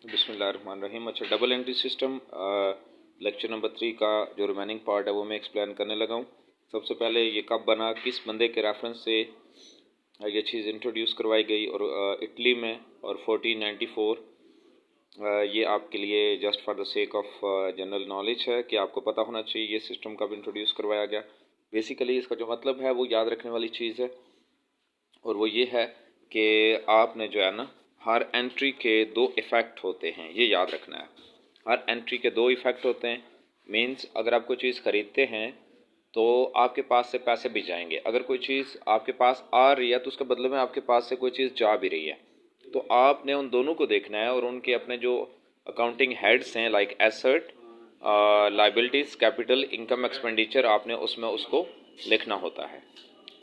बिस्मिल्लाहिर्रहमानिर्रहीम। अच्छा, double entry system lecture number 3 का जो रिमेनिंग पार्ट है वो मैं एक्सप्लेन करने लगा हूँ। सबसे पहले ये कब बना, किस बंदे के रेफरेंस से ये चीज़ इंट्रोड्यूस करवाई गई और इटली में, और 1494। ये आपके लिए just for the sake of general knowledge है कि आपको पता होना चाहिए ये सिस्टम कब इंट्रोड्यूस करवाया गया। बेसिकली इसका जो मतलब है वो याद रखने वाली चीज़ है, और वो ये है कि आपने जो है ना, हर एंट्री के दो इफ़ेक्ट होते हैं, ये याद रखना है। हर एंट्री के दो इफ़ेक्ट होते हैं। मींस अगर आप कोई चीज़ ख़रीदते हैं तो आपके पास से पैसे भी जाएंगे। अगर कोई चीज़ आपके पास आ रही है तो उसके बदले में आपके पास से कोई चीज़ जा भी रही है, तो आपने उन दोनों को देखना है और उनके अपने जो अकाउंटिंग हेड्स हैं, like asset, liabilities, capital, income, expenditure, आपने उसमें उसको लिखना होता है।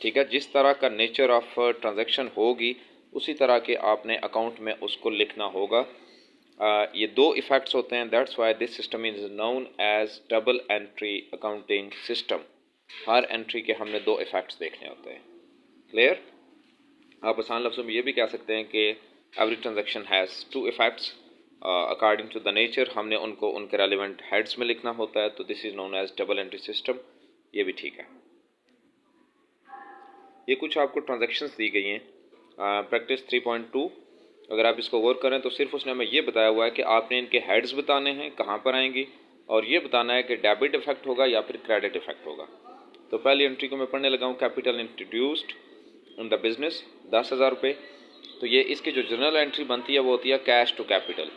ठीक है, जिस तरह का नेचर ऑफ ट्रांजैक्शन होगी उसी तरह के आपने अकाउंट में उसको लिखना होगा। ये दो इफ़ेक्ट्स होते हैं, that's why this system is known as double entry accounting system. हर एंट्री के हमने दो इफ़ेक्ट्स देखने होते हैं। क्लियर? आप आसान लफ्ज़ों में ये भी कह सकते हैं कि every transaction has two effects according to the nature. हमने उनको उनके रेलिवेंट हेड्स में लिखना होता है, तो this is known as double entry system. ये भी ठीक है। ये कुछ आपको ट्रांजैक्शंस दी गई हैं प्रैक्टिस 3.2। अगर आप इसको गौर करें तो सिर्फ उसने हमें ये बताया हुआ है कि आपने इनके हेड्स बताने हैं कहाँ पर आएंगी, और ये बताना है कि डेबिट इफेक्ट होगा या फिर क्रेडिट इफेक्ट होगा। तो पहली एंट्री को मैं पढ़ने लगा हूँ। Capital introduced in the business, 10,000 रुपये। तो ये इसकी जो जनरल एंट्री बनती है वो होती है कैश टू कैपिटल।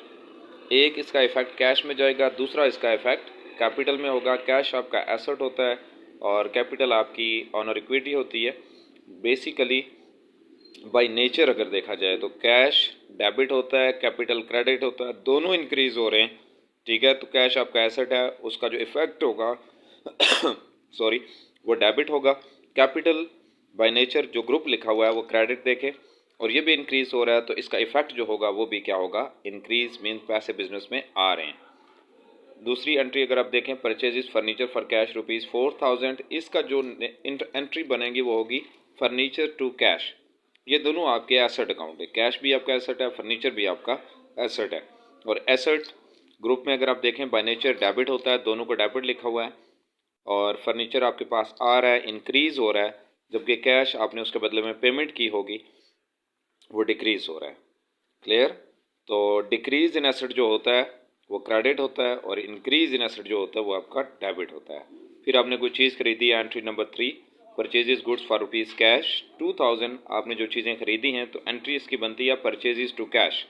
एक इसका इफेक्ट कैश में जाएगा, दूसरा इसका इफेक्ट कैपिटल में होगा। कैश आपका एसेट होता है और कैपिटल आपकी ऑनर इक्विटी होती है। बेसिकली बाय नेचर अगर देखा जाए तो कैश डेबिट होता है, कैपिटल क्रेडिट होता है, दोनों इंक्रीज हो रहे हैं। ठीक है, तो कैश आपका एसेट है, उसका जो इफेक्ट होगा सॉरी, वो डेबिट होगा। कैपिटल बाय नेचर जो ग्रुप लिखा हुआ है वो क्रेडिट देखे, और ये भी इंक्रीज हो रहा है, तो इसका इफेक्ट जो होगा वो भी क्या होगा, इंक्रीज। मीन पैसे बिजनेस में आ रहे हैं। दूसरी एंट्री अगर आप देखें, परचेजेस फर्नीचर फॉर कैश ₹4,000, इसका जो एंट्री बनेगी वो होगी फर्नीचर टू कैश। ये दोनों आपके एसेट अकाउंट है, कैश भी आपका एसेट है, फर्नीचर भी आपका एसेट है। और एसेट ग्रुप में अगर आप देखें बाय नेचर डेबिट होता है, दोनों को डेबिट लिखा हुआ है, और फर्नीचर आपके पास आ रहा है, इंक्रीज हो रहा है, जबकि कैश आपने उसके बदले में पेमेंट की होगी वो डिक्रीज हो रहा है। क्लियर? तो डिक्रीज इन एसेट जो होता है वो क्रेडिट होता है, और इंक्रीज इन एसेट जो होता है वो आपका डेबिट होता है। फिर आपने कोई चीज़ खरीदी है, entry number 3, purchases goods for rupees cash 2,000। आपने जो चीज़ें खरीदी हैं तो एंट्री इसकी बनती है purchases to cash.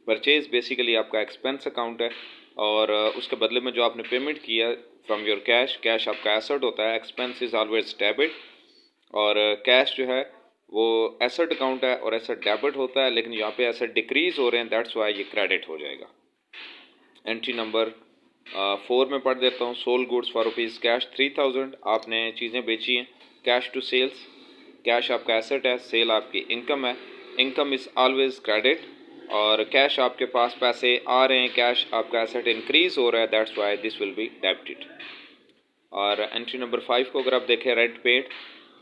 Purchase basically आपका एक्सपेंस अकाउंट है, और उसके बदले में जो आपने पेमेंट किया फ्रॉम योर कैश, कैश आपका एसेट होता है, एक्सपेंस इज ऑलवेज डेबिट, और कैश जो है वो एसेट अकाउंट है और एसेट डेबिट होता है, लेकिन यहाँ पे एसेट डिक्रीज हो रहे हैं, दैट्स वाई ये क्रेडिट हो जाएगा। एंट्री नंबर 4 में पढ़ देता हूँ। Sold goods for rupees cash 3,000। आपने चीज़ें बेची हैं, कैश टू सेल्स। कैश आपका एसेट है, सेल आपकी इनकम है, इनकम इज़ ऑलवेज क्रेडिट, और कैश आपके पास पैसे आ रहे हैं, कैश आपका एसेट इंक्रीज हो रहा है, that's why this will be debited. और एंट्री नंबर 5 को अगर आप देखें, रेंट पेड,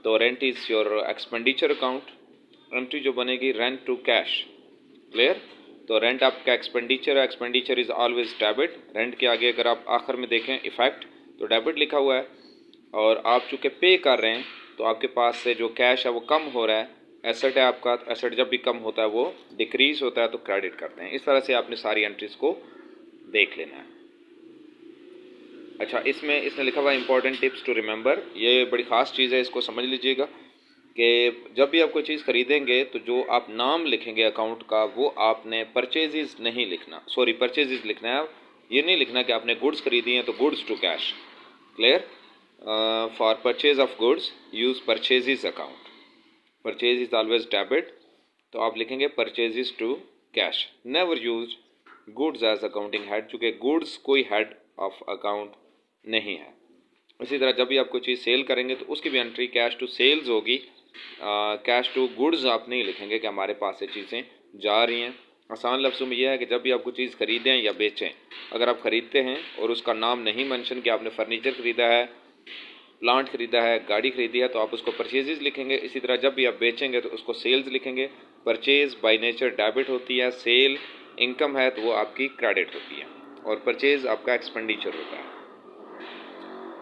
तो rent is your expenditure account. Entry जो बनेगी रेंट टू कैश। क्लियर? तो रेंट आपका एक्सपेंडिचर है, expenditure is always debit. Rent के आगे अगर आप आखिर में देखें इफेक्ट, तो डेबिट लिखा हुआ है, और आप चूँकि पे कर रहे हैं तो आपके पास से जो कैश है वो कम हो रहा है। एसेट है आपका, एसेट जब भी कम होता है वो डिक्रीज होता है, तो क्रेडिट करते हैं। इस तरह से आपने सारी एंट्रीज को देख लेना है। अच्छा, इसमें इसने लिखा हुआ इंपॉर्टेंट टिप्स टू रिमेंबर, ये बड़ी ख़ास चीज़ है, इसको समझ लीजिएगा कि जब भी आप कोई चीज़ खरीदेंगे तो जो आप नाम लिखेंगे अकाउंट का, वो आपने परचेजेस नहीं लिखना, सॉरी परचेजेस लिखना है। ये नहीं लिखना कि आपने गुड्स खरीदी हैं तो goods to cash. Clear? For purchase of goods use purchases account. Purchase is always debit, तो आप लिखेंगे purchases to cash. Never use goods as accounting head, चूँकि गुड्स कोई हेड ऑफ अकाउंट नहीं है। इसी तरह जब भी आप कोई चीज़ सेल करेंगे तो उसकी भी एंट्री कैश टू सेल्स होगी। कैश टू गुड्स आप नहीं लिखेंगे कि हमारे पास से चीज़ें जा रही हैं। आसान लफ्ज़ों में यह है कि जब भी आप कोई चीज़ खरीदें या बेचें, अगर आप ख़रीदते हैं और उसका नाम नहीं मेंशन कि आपने फर्नीचर ख़रीदा है, प्लांट ख़रीदा है, गाड़ी खरीदी है, तो आप उसको परचेजेस लिखेंगे। इसी तरह जब भी आप बेचेंगे तो उसको सेल्स लिखेंगे। परचेज बाय नेचर डेबिट होती है, सेल इनकम है तो वो आपकी क्रेडिट होती है, और परचेज़ आपका एक्सपेंडिचर होता है।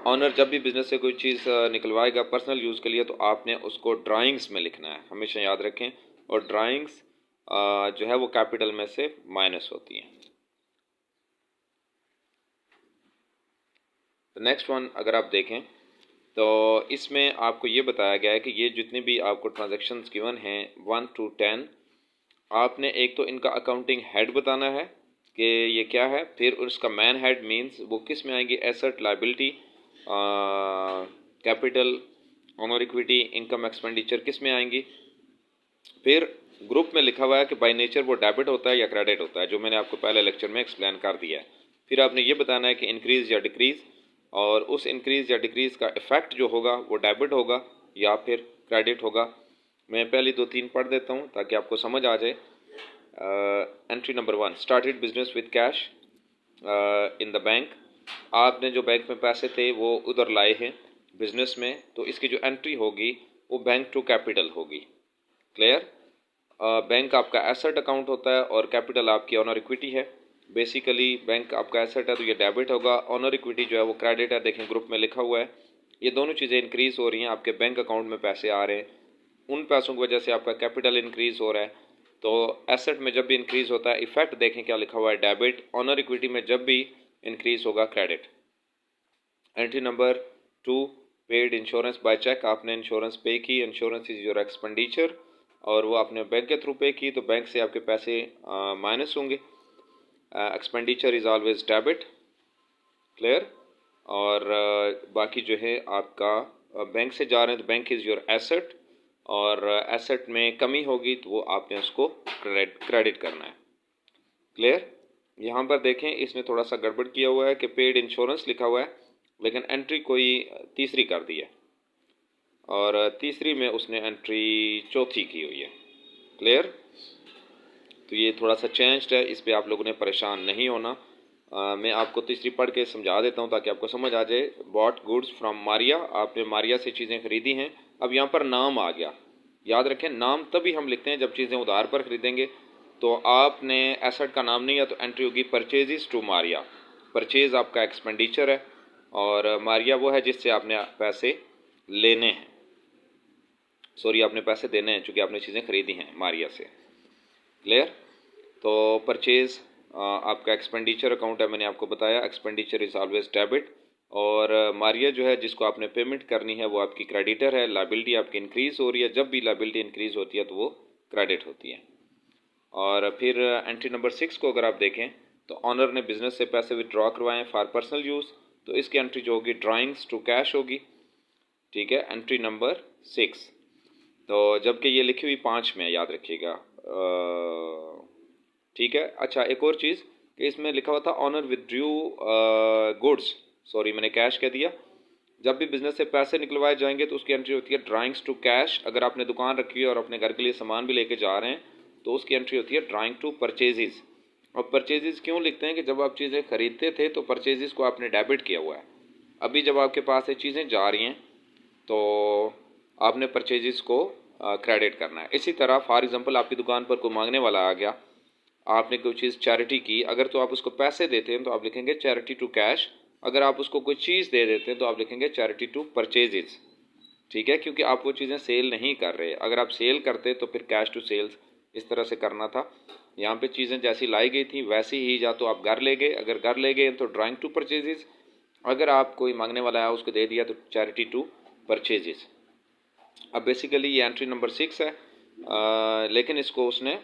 ऑनर जब भी बिज़नेस से कोई चीज़ निकलवाएगा पर्सनल यूज़ के लिए तो आपने उसको ड्राइंग्स में लिखना है, हमेशा याद रखें। और ड्राइंग्स जो है वो कैपिटल में से माइनस होती हैं। नेक्स्ट वन अगर आप देखें तो इसमें आपको ये बताया गया है कि ये जितने भी आपको ट्रांजैक्शंस गिवन हैं 1 to 10, आपने एक तो इनका अकाउंटिंग हेड बताना है कि ये क्या है, फिर उसका मैन हेड मींस वो किस में आएंगी, asset, liability, capital, honour equity, income, expenditure किस में आएंगी। फिर ग्रुप में लिखा हुआ है कि बाय नेचर वो डेबिट होता है या क्रेडिट होता है, जो मैंने आपको पहले लेक्चर में एक्सप्लेन कर दिया है। फिर आपने ये बताना है कि इंक्रीज़ या डिक्रीज़, और उस इंक्रीज़ या डिक्रीज़ का इफ़ेक्ट जो होगा वो डेबिट होगा या फिर क्रेडिट होगा। मैं पहली 2-3 पढ़ देता हूँ ताकि आपको समझ आ जाए। Entry number 1, started business with cash in the bank. आपने जो बैंक में पैसे थे वो उधर लाए हैं बिजनेस में, तो इसकी जो एंट्री होगी वो बैंक टू कैपिटल होगी। क्लियर। बैंक आपका एसेट अकाउंट होता है और कैपिटल आपकी ऑनर इक्विटी है। बेसिकली बैंक आपका एसेट है तो ये डेबिट होगा, ऑनर इक्विटी जो है वो क्रेडिट है। देखें ग्रुप में लिखा हुआ है, ये दोनों चीज़ें इंक्रीज़ हो रही हैं, आपके बैंक अकाउंट में पैसे आ रहे हैं, उन पैसों की वजह से आपका कैपिटल इंक्रीज़ हो रहा है। तो एसेट में जब भी इंक्रीज़ होता है इफेक्ट देखें क्या लिखा हुआ है, डेबिट। ऑनर इक्विटी में जब भी इंक्रीज़ होगा credit. Entry number 2, paid insurance by cheque. आपने इंश्योरेंस पे की, इंश्योरेंस इज़ योर एक्सपेंडिचर, और वो आपने बैंक के थ्रू पे की तो बैंक से आपके पैसे माइनस होंगे। Expenditure is always debit. Clear. और बाकी जो है आपका बैंक से जा रहे हैं तो बैंक इज़ योर एसेट, और एसेट में कमी होगी तो वो आपने उसको क्रेडिट करना है। क्लियर। यहाँ पर देखें इसमें थोड़ा सा गड़बड़ किया हुआ है कि पेड इंश्योरेंस लिखा हुआ है लेकिन एंट्री कोई तीसरी कर दी है, और तीसरी में उसने एंट्री चौथी की हुई है। क्लियर। तो ये थोड़ा सा चेंज्ड है, इस पर आप लोगों ने परेशान नहीं होना। मैं आपको तीसरी पढ़ के समझा देता हूँ ताकि आपको समझ आ जाए। बॉट गुड्स फ्रॉम मारिया, आपने मारिया से चीज़ें खरीदी हैं। अब यहाँ पर नाम आ गया, याद रखें नाम तभी हम लिखते हैं जब चीज़ें उधार पर खरीदेंगे। तो आपने एसेट का नाम नहीं है तो एंट्री होगी परचेजेस टू मारिया। परचेज आपका एक्सपेंडिचर है और मारिया वो है जिससे आपने पैसे लेने हैं, सॉरी आपने पैसे देने हैं चूँकि आपने चीज़ें खरीदी हैं मारिया से। क्लियर। तो परचेज़ आपका एक्सपेंडिचर अकाउंट है, मैंने आपको बताया एक्सपेंडिचर इज़ ऑलवेज डेबिट। और मारिया जो है जिसको आपने पेमेंट करनी है वो आपकी क्रेडिटर है। लायबिलिटी आपकी इंक्रीज़ हो रही है, जब भी लायबिलिटी इंक्रीज़ होती है तो वो क्रेडिट होती है। और फिर एंट्री नंबर 6 को अगर आप देखें तो ऑनर ने बिज़नेस से पैसे विड्रॉ करवाएं फॉर पर्सनल यूज़, तो इसकी एंट्री जो होगी ड्राइंग्स टू कैश होगी। ठीक है, एंट्री नंबर 6। तो जबकि ये लिखी हुई 5 में, याद रखिएगा। ठीक है। अच्छा, एक और चीज़ कि इसमें लिखा हुआ था ऑनर विथड्रू गुड्स, सॉरी मैंने कैश कह दिया। जब भी बिज़नेस से पैसे निकलवाए जाएंगे तो उसकी एंट्री होती है ड्राइंग्स टू कैश। अगर आपने दुकान रखी है और अपने घर के लिए सामान भी लेके जा रहे हैं तो उसकी एंट्री होती है ड्राइंग टू परचेजेस। और परचेजेस क्यों लिखते हैं कि जब आप चीज़ें खरीदते थे तो परचेजेस को आपने डेबिट किया हुआ है, अभी जब आपके पास ये चीज़ें जा रही हैं तो आपने परचेजेस को क्रेडिट करना है। इसी तरह फॉर एग्जांपल आपकी दुकान पर कोई मांगने वाला आ गया, आपने कोई चीज़ चैरिटी की, अगर तो आप उसको पैसे देते हैं तो आप लिखेंगे चैरिटी टू कैश, अगर आप उसको कोई चीज़ दे देते हैं तो आप लिखेंगे चैरिटी टू परचेजेस। ठीक है, क्योंकि आप वो चीज़ें सेल नहीं कर रहे। अगर आप सेल करते तो फिर कैश टू सेल्स इस तरह से करना था। यहाँ पे चीज़ें जैसी लाई गई थी वैसी ही या तो आप घर ले गए, अगर घर ले गए तो ड्राइंग टू परचेजेस, अगर आप कोई मांगने वाला है उसको दे दिया तो चैरिटी टू परचेजेस। अब बेसिकली ये एंट्री नंबर 6 है, लेकिन इसको उसने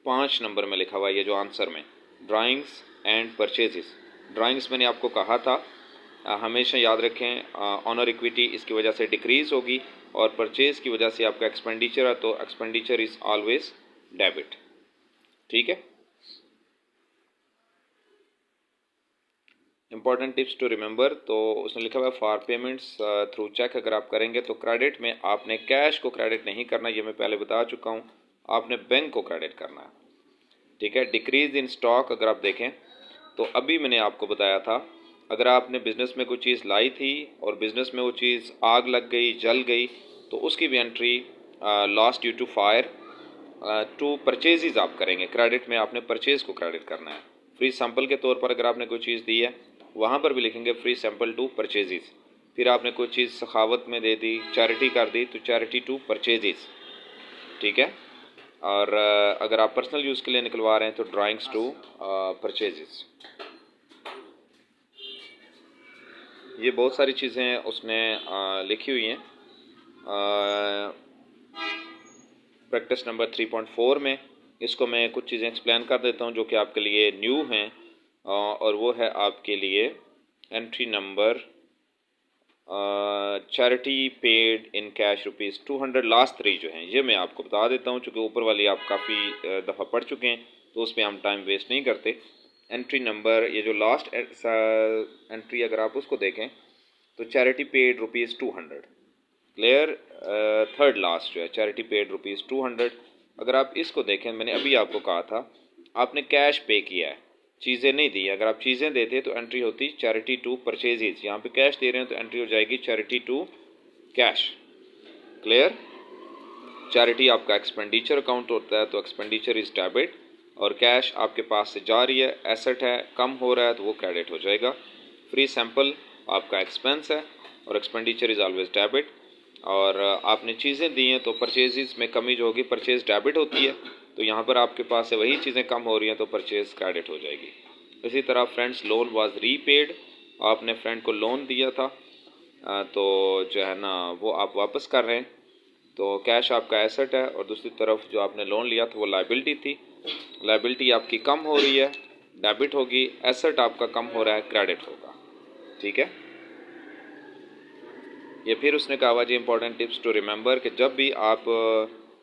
5 नंबर में लिखा हुआ है, ये जो आंसर में ड्राइंग्स एंड परचेजेस। ड्राइंग्स मैंने आपको कहा था हमेशा याद रखें ऑनर इक्विटी इसकी वजह से डिक्रीज़ होगी, और परचेज़ की वजह से आपका एक्सपेंडिचर है तो एक्सपेंडिचर इज़ ऑलवेज डेबिट। ठीक है। इंपॉर्टेंट टिप्स टू रिमेंबर, तो उसने लिखा हुआ है फॉर पेमेंट्स थ्रू चेक अगर आप करेंगे तो क्रेडिट में आपने कैश को क्रेडिट नहीं करना, ये मैं पहले बता चुका हूँ, आपने बैंक को क्रेडिट करना है। ठीक है। डिक्रीज इन स्टॉक अगर आप देखें तो अभी मैंने आपको बताया था, अगर आपने बिज़नेस में कोई चीज़ लाई थी और बिज़नेस में वो चीज़ आग लग गई, जल गई, तो उसकी भी entry loss due to fire, to purchases आप करेंगे। क्रेडिट में आपने परचेज़ को क्रेडिट करना है। फ्री सैंपल के तौर पर अगर आपने कोई चीज़ दी है वहाँ पर भी लिखेंगे फ्री सैंपल टू परचेजेज। फिर आपने कोई चीज़ सखावत में दे दी, चैरिटी कर दी, तो चैरिटी टू परचेजेज, ठीक है। और अगर आप पर्सनल यूज़ के लिए निकलवा रहे हैं तो ड्राइंग्स टू परचेजेस। ये बहुत सारी चीज़ें उसने लिखी हुई हैं। प्रैक्टिस नंबर 3.4 में इसको मैं कुछ चीज़ें एक्सप्लेन कर देता हूँ जो कि आपके लिए न्यू हैं, और वो है आपके लिए entry number charity paid in cash ₹200। Last 3 जो हैं ये मैं आपको बता देता हूँ, चूँकि ऊपर वाली आप काफ़ी दफ़ा पढ़ चुके हैं तो उस पर हम टाइम वेस्ट नहीं करते। एंट्री नंबर, ये जो लास्ट एंट्री अगर आप उसको देखें तो charity paid ₹200, clear. Third last जो है चैरिटी पेड ₹200। अगर आप इसको देखें, मैंने अभी आपको कहा था आपने कैश पे किया है, चीज़ें नहीं दी। अगर आप चीज़ें देते तो एंट्री होती चैरिटी टू परचेजेज। यहाँ पे कैश दे रहे हैं तो एंट्री हो जाएगी charity to cash, clear. Charity आपका एक्सपेंडिचर अकाउंट होता है तो एक्सपेंडिचर इज़ डेबिट, और कैश आपके पास से जा रही है, एसेट है, कम हो रहा है तो वो क्रेडिट हो जाएगा। फ्री सैंपल आपका एक्सपेंस है और एक्सपेंडिचर इज़ ऑलवेज डेबिट। और आपने चीज़ें दी हैं तो परचेजेस में कमी जो होगी परचेज डेबिट होती है, तो यहाँ पर आपके पास से वही चीज़ें कम हो रही हैं तो परचेज क्रेडिट हो जाएगी। इसी तरह फ्रेंड्स लोन वाज रीपेड, आपने फ्रेंड को लोन दिया था तो जो है ना वो आप वापस कर रहे हैं, तो कैश आपका एसेट है और दूसरी तरफ जो आपने लोन लिया था वो लायबिलिटी थी। लायबिलिटी आपकी कम हो रही है, डेबिट होगी, एसेट आपका कम हो रहा है, क्रेडिट होगा, ठीक है। ये फिर उसने कहा हुआ जी इंपॉर्टेंट टिप्स टू रिमेंबर कि जब भी आप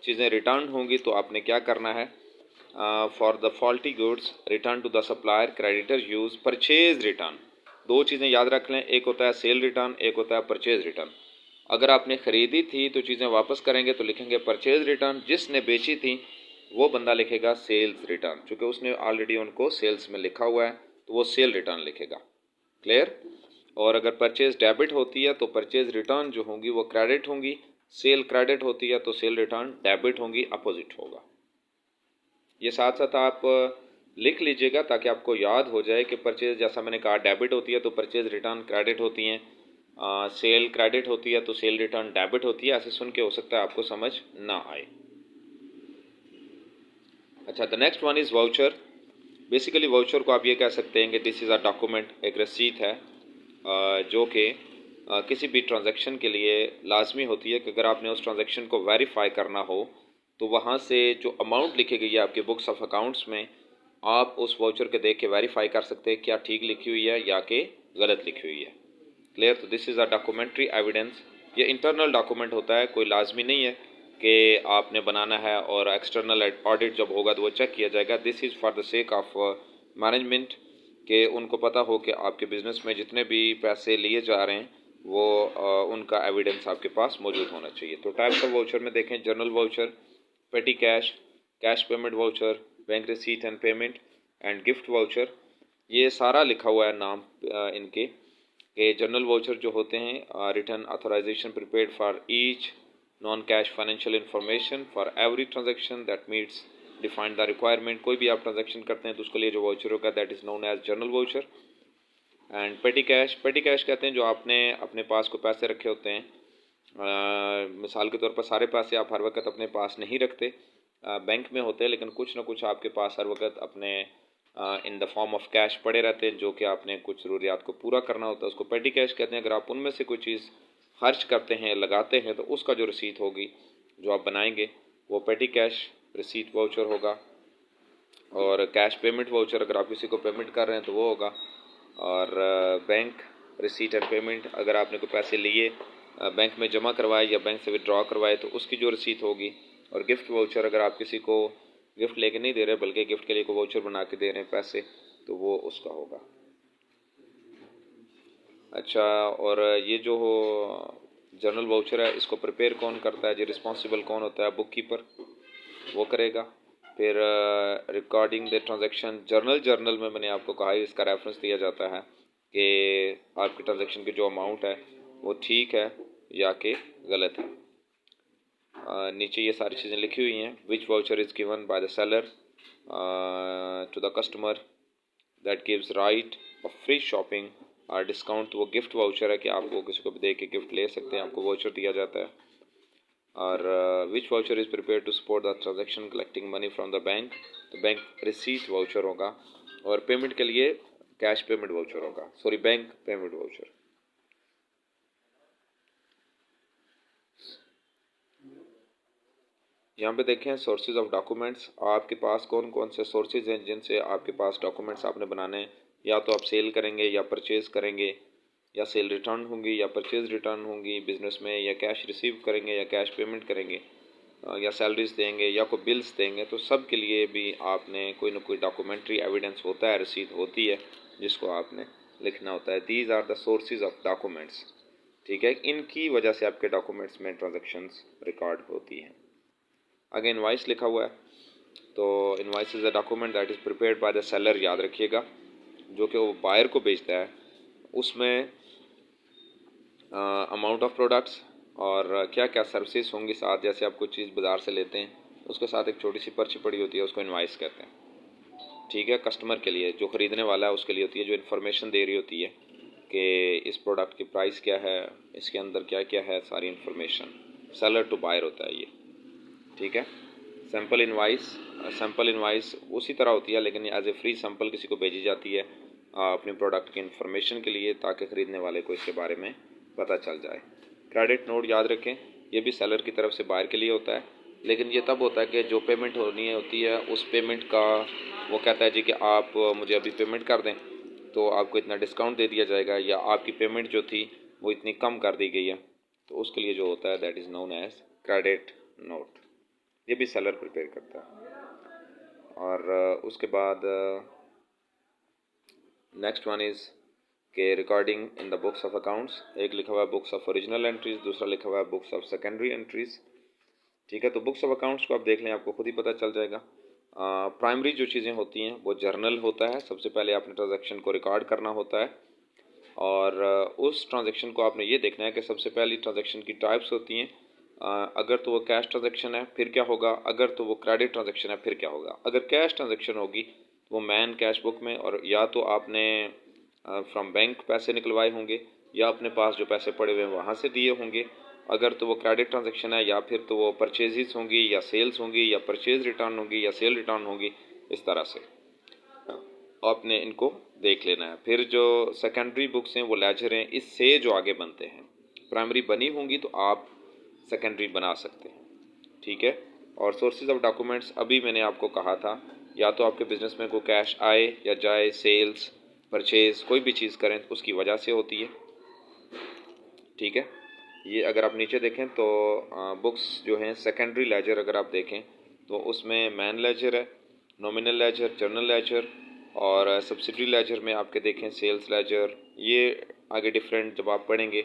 चीज़ें रिटर्न होंगी तो आपने क्या करना है। For the faulty goods return to the supplier, creditor use purchase return. दो चीज़ें याद रख लें, एक होता है सेल रिटर्न, एक होता है परचेज रिटर्न। अगर आपने ख़रीदी थी तो चीज़ें वापस करेंगे तो लिखेंगे परचेज रिटर्न, जिसने बेची थी वो बंदा लिखेगा सेल्स रिटर्न, चूँकि उसने ऑलरेडी उनको सेल्स में लिखा हुआ है तो वो सेल रिटर्न लिखेगा, क्लियर। और अगर परचेज डेबिट होती है तो परचेज रिटर्न जो होंगी वो क्रेडिट होंगी, सेल क्रेडिट होती है तो सेल रिटर्न डेबिट होंगी, अपोजिट होगा। ये साथ साथ आप लिख लीजिएगा ताकि आपको याद हो जाए कि परचेज, जैसा मैंने कहा, डेबिट होती है तो परचेज रिटर्न क्रेडिट होती हैं, सेल क्रेडिट होती है तो सेल रिटर्न डेबिट होती है। ऐसे सुन के हो सकता है आपको समझ ना आए। अच्छा, the next one is voucher. Basically voucher को आप ये कह सकते हैं कि दिस इज़ अ डॉक्यूमेंट, एक रसीद है जो कि किसी भी ट्रांजैक्शन के लिए लाजमी होती है कि अगर आपने उस ट्रांजैक्शन को वेरीफाई करना हो तो वहाँ से जो अमाउंट लिखी गई है आपके बुक्स ऑफ अकाउंट्स में, आप उस वाउचर के देख के वेरीफाई कर सकते हैं क्या ठीक लिखी हुई है या कि गलत लिखी हुई है, क्लियर। तो this is a documentary evidence. ये इंटरनल डॉक्यूमेंट होता है, कोई लाजमी नहीं है कि आपने बनाना है, और एक्सटर्नल ऑडिट जब होगा तो वो चेक किया जाएगा। This is for the sake of management, कि उनको पता हो कि आपके बिज़नेस में जितने भी पैसे लिए जा रहे हैं वो उनका एविडेंस आपके पास मौजूद होना चाहिए। तो टाइप्स ऑफ वाउचर में देखें, जनरल वाउचर, पेटी cash, cash payment voucher, bank receipt and payment, and gift voucher. ये सारा लिखा हुआ है नाम इनके, कि जनरल वाउचर जो होते हैं return authorization prepared for each non cash financial information for every transaction that meets defined the requirement. कोई भी आप ट्रांजेक्शन करते हैं तो उसके लिए जो वाउचर होगा that is known as general voucher. And petty cash, petty cash कहते हैं जो आपने अपने पास को पैसे रखे होते हैं। मिसाल के तौर पर सारे पैसे आप हर वक्त अपने पास नहीं रखते, बैंक में होते हैं, लेकिन कुछ ना कुछ आपके पास हर वक्त अपने in the form of cash पड़े रहते हैं जो कि आपने कुछ ज़रूरियात को पूरा करना होता है, उसको पेटी कैश कहते हैं। अगर आप उनमें से कोई चीज़ खर्च करते हैं, लगाते हैं, तो उसका जो रसीद होगी जो आप बनाएंगे वो पेटी कैश रसीद वाउचर होगा। और कैश पेमेंट वाउचर अगर आप किसी को पेमेंट कर रहे हैं तो वो होगा। और बैंक रिसीट एंड पेमेंट, अगर आपने कोई पैसे लिए बैंक में जमा करवाए या बैंक से विड्रॉ करवाए तो उसकी जो रसीद होगी। और गिफ्ट वाउचर, अगर आप किसी को गिफ्ट लेके नहीं दे रहे बल्कि गिफ्ट के लिए कोई वाउचर बना के दे रहे हैं पैसे, तो वो उसका होगा। अच्छा, और ये जो जर्नल वाउचर है इसको प्रिपेयर कौन करता है जी? रिस्पॉन्सिबल कौन होता है? बुक कीपर, वो करेगा। फिर रिकॉर्डिंग द ट्रांजैक्शन, जर्नल में मैंने आपको कहा है इसका रेफरेंस दिया जाता है कि आपकी ट्रांजैक्शन की जो अमाउंट है वो ठीक है या कि गलत है। नीचे ये सारी चीज़ें लिखी हुई हैं। Which voucher is given by the seller to the customer that gives right of free shopping और डिस्काउंट। वो गिफ्ट वाउचर है कि आप वो किसी को भी दे के गिफ्ट ले सकते हैं, आपको वाउचर दिया जाता है। और which voucher is prepare to support the transaction collecting money from the bank, तो बैंक रिसीट वाउचर होगा। और पेमेंट के लिए कैश पेमेंट वाउचर होगा, सॉरी बैंक पेमेंट वाउचर। यहाँ पे देखें सोर्सेज ऑफ डॉक्यूमेंट्स, आपके पास कौन कौन से सोर्सेज हैं जिनसे आपके पास डॉक्यूमेंट्स आपने बनाने हैं। या तो आप सेल करेंगे या परचेज करेंगे, या सेल रिटर्न होंगी या परचेज रिटर्न होंगी बिजनेस में, या कैश रिसीव करेंगे या कैश पेमेंट करेंगे, या सैलरीज देंगे या कोई बिल्स देंगे। तो सब के लिए भी आपने कोई ना कोई डॉक्यूमेंट्री एविडेंस होता है, रसीद होती है जिसको आपने लिखना होता है। These are the sources of documents, ठीक है। इनकी वजह से आपके डॉक्यूमेंट्स में ट्रांजेक्शन्स रिकॉर्ड होती हैं। आगे इनवाइस लिखा हुआ है, तो invoice is a document that is prepared by the seller, याद रखिएगा, जो कि वो बायर को बेचता है। उसमें अमाउंट ऑफ प्रोडक्ट्स और क्या क्या सर्विसेज होंगी साथ, जैसे आप कोई चीज़ बाज़ार से लेते हैं उसके साथ एक छोटी सी पर्ची पड़ी होती है, उसको इनवाइस कहते हैं, ठीक है। कस्टमर के लिए, जो ख़रीदने वाला है उसके लिए होती है, जो इन्फॉर्मेशन दे रही होती है कि इस प्रोडक्ट की प्राइस क्या है, इसके अंदर क्या क्या है, सारी इन्फॉर्मेशन। सेलर टू बायर होता है ये, ठीक है। सैम्पल इनवाइस उसी तरह होती है, लेकिन एज ए फ्री सैम्पल किसी को भेजी जाती है अपने प्रोडक्ट की इन्फॉर्मेशन के लिए, ताकि ख़रीदने वाले को इसके बारे में पता चल जाए। क्रेडिट नोट याद रखें, ये भी सेलर की तरफ से बायर के लिए होता है, लेकिन ये तब होता है कि जो पेमेंट होती है उस पेमेंट का वो कहता है जी कि आप मुझे अभी पेमेंट कर दें तो आपको इतना डिस्काउंट दे दिया जाएगा, या आपकी पेमेंट जो थी वो इतनी कम कर दी गई है, तो उसके लिए जो होता है that is known as credit note. ये भी सेलर प्रिपेयर करता है। और उसके बाद नेक्स्ट वन इज़ के recording in the books of accounts. एक लिखा हुआ है बुक्स ऑफ ओरिजिनल एंट्रीज, दूसरा लिखा हुआ है बुक्स ऑफ सेकेंडरी एंट्रीज, ठीक है। तो बुक्स ऑफ अकाउंट्स को आप देख लें, आपको खुद ही पता चल जाएगा। प्राइमरी जो चीज़ें होती हैं वो जर्नल होता है, सबसे पहले आपने ट्रांजैक्शन को रिकॉर्ड करना होता है, और उस ट्रांजैक्शन को आपने ये देखना है कि सबसे पहली ट्रांजैक्शन की टाइप्स होती हैं। अगर तो वो कैश ट्रांजैक्शन है फिर क्या होगा, अगर तो वो क्रेडिट ट्रांजैक्शन है फिर क्या होगा। अगर कैश ट्रांजैक्शन होगी तो वो मैन कैश बुक में, और या तो आपने फ्रॉम बैंक पैसे निकलवाए होंगे या अपने पास जो पैसे पड़े हुए हैं वहाँ से दिए होंगे। अगर तो वो क्रेडिट ट्रांजैक्शन है या फिर तो वो परचेजेस होंगी या सेल्स होंगी, या परचेज रिटर्न होंगी या सेल रिटर्न होंगी। इस तरह से आपने इनको देख लेना है। फिर जो सेकेंडरी बुक्स हैं वो लेजर हैं, इससे जो आगे बनते हैं। प्राइमरी बनी होंगी तो आप सेकेंडरी बना सकते हैं, ठीक है। और सोर्सेज ऑफ डॉक्यूमेंट्स अभी मैंने आपको कहा था, या तो आपके बिजनेस में कोई कैश आए या जाए, सेल्स परचेज कोई भी चीज़ करें तो उसकी वजह से होती है, ठीक है। ये अगर आप नीचे देखें तो बुक्स जो हैं सेकेंडरी लेजर अगर आप देखें तो उसमें मैन लेजर है, नॉमिनल लेजर, जर्नल लेजर, और सब्सिडरी लेजर में आपके देखें सेल्स लेजर। ये आगे डिफरेंट जब आप पढ़ेंगे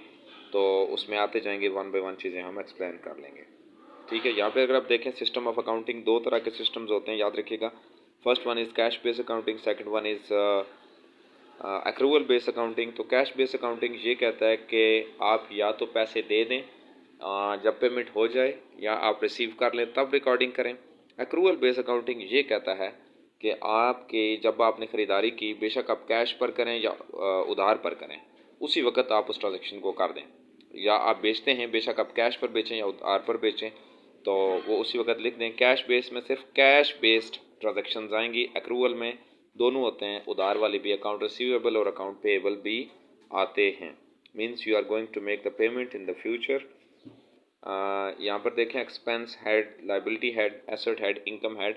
तो उसमें आते जाएंगे, वन बाय वन चीज़ें हम एक्सप्लेन कर लेंगे, ठीक है। यहाँ पे अगर आप देखें सिस्टम ऑफ अकाउंटिंग, दो तरह के सिस्टम्स होते हैं, याद रखिएगा। First one is cash based accounting, second one is accrual based accounting. तो कैश बेस्ड अकाउंटिंग ये कहता है कि आप या तो पैसे दे दें जब पेमेंट हो जाए, या आप रिसीव कर लें तब रिकॉर्डिंग करें। एक्रूवल बेस्ड अकाउंटिंग ये कहता है कि आपके जब आपने ख़रीदारी की, बेशक आप कैश पर करें या उधार पर करें, उसी वक्त आप उस ट्रांजेक्शन को कर दें। या आप बेचते हैं, बेशक आप कैश पर बेचें या उधार पर बेचें, तो वो उसी वक्त लिख दें। कैश बेस में सिर्फ कैश बेस्ड ट्रांजेक्शन आएंगी, एक्रूवल में दोनों होते हैं, उधार वाली भी, अकाउंट रिसीवेबल और अकाउंट पेएबल भी आते हैं। Means you are going to make the payment in the future. यहाँ पर देखें expense head, liability head, asset head, income head.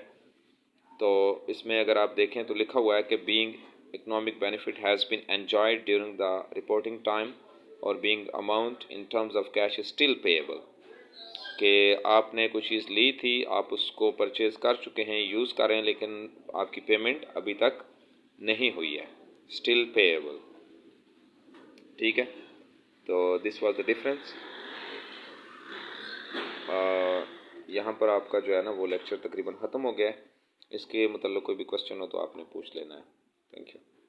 तो इसमें अगर आप देखें तो लिखा हुआ है कि being economic benefit has been enjoyed during the reporting time, और being amount in terms of cash still payable, कि आपने कुछ चीज़ ली थी, आप उसको परचेज कर चुके हैं, यूज़ कर रहे हैं, लेकिन आपकी पेमेंट अभी तक नहीं हुई है, स्टिल पेएबल, ठीक है। तो दिस वाज द डिफरेंस। यहाँ पर आपका जो है ना वो लेक्चर तकरीबन ख़त्म हो गया है। इसके मतलब कोई भी क्वेश्चन हो तो आपने पूछ लेना है। Thank you.